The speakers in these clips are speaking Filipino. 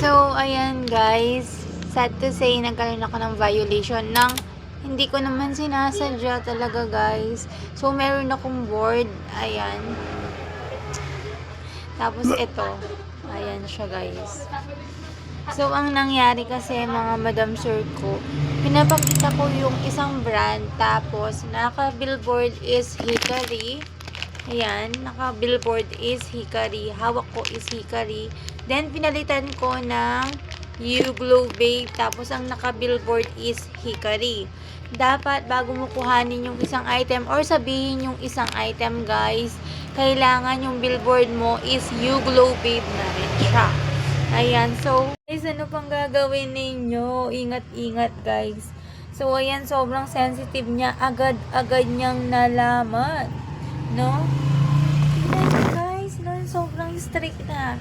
So, ayan guys, sad to say, nagkaroon ako ng violation ng hindi ko naman sinasadya talaga guys. So, meron akong board, ayan. Tapos ito, ayan siya guys. So, ang nangyari kasi mga madam sir ko, pinapakita ko yung isang brand, tapos naka-billboard is Hickory. Ayan, naka-billboard is Hickory. Hawak ko is Hickory. Then, pinalitan ko ng You Glow Babe. Tapos, ang naka-billboard is Hickory. Dapat, bago mo kuhanin yung isang item or sabihin yung isang item, guys, kailangan yung billboard mo is You Glow Babe na rin siya. Ayan, so, guys, ano pang gagawin ninyo? Ingat-ingat, guys. So, ayan, sobrang sensitive niya. Agad-agad niyang nalaman. No? Tingnan guys, no? Sobrang strict na.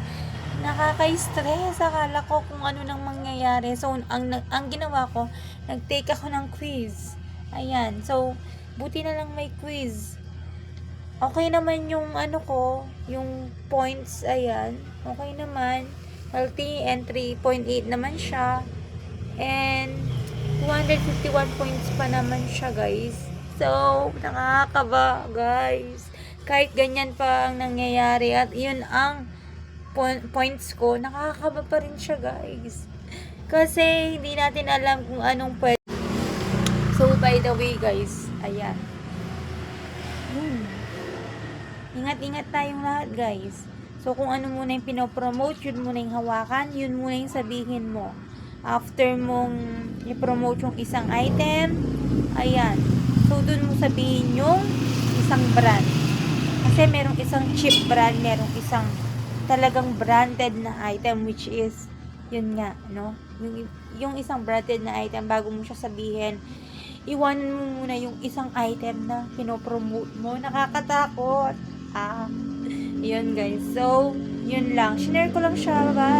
Nakaka-stress. Akala ko kung ano nang mangyayari. So, ang ginawa ko, nag-take ako ng quiz. Ayan. So, buti na lang may quiz. Okay naman yung ano ko, yung points, ayan. Okay naman. Healthy and 3.8 naman siya. And 251 points pa naman siya, guys. So, nakakaba, guys. Kahit ganyan pa ang nangyayari at yun ang points ko, nakakaba pa rin siya, guys. Kasi, hindi natin alam kung anong pwede. So, by the way, guys, ayan. Ingat-ingat tayong lahat, guys. So, kung ano muna yung pinopromote, yun muna yung hawakan, yun muna yung sabihin mo. After mong i-promote yung isang item, ayan. So, dun mo sabihin yung isang brand. Kasi merong isang cheap brand, merong isang talagang branded na item, which is, yun nga, no? Yung isang branded na item, bago mo siya sabihin, iwanan mo muna yung isang item na pinopromote mo. Nakakatakot. Yun guys. So, yun lang. Shinare ko lang siya. Bye!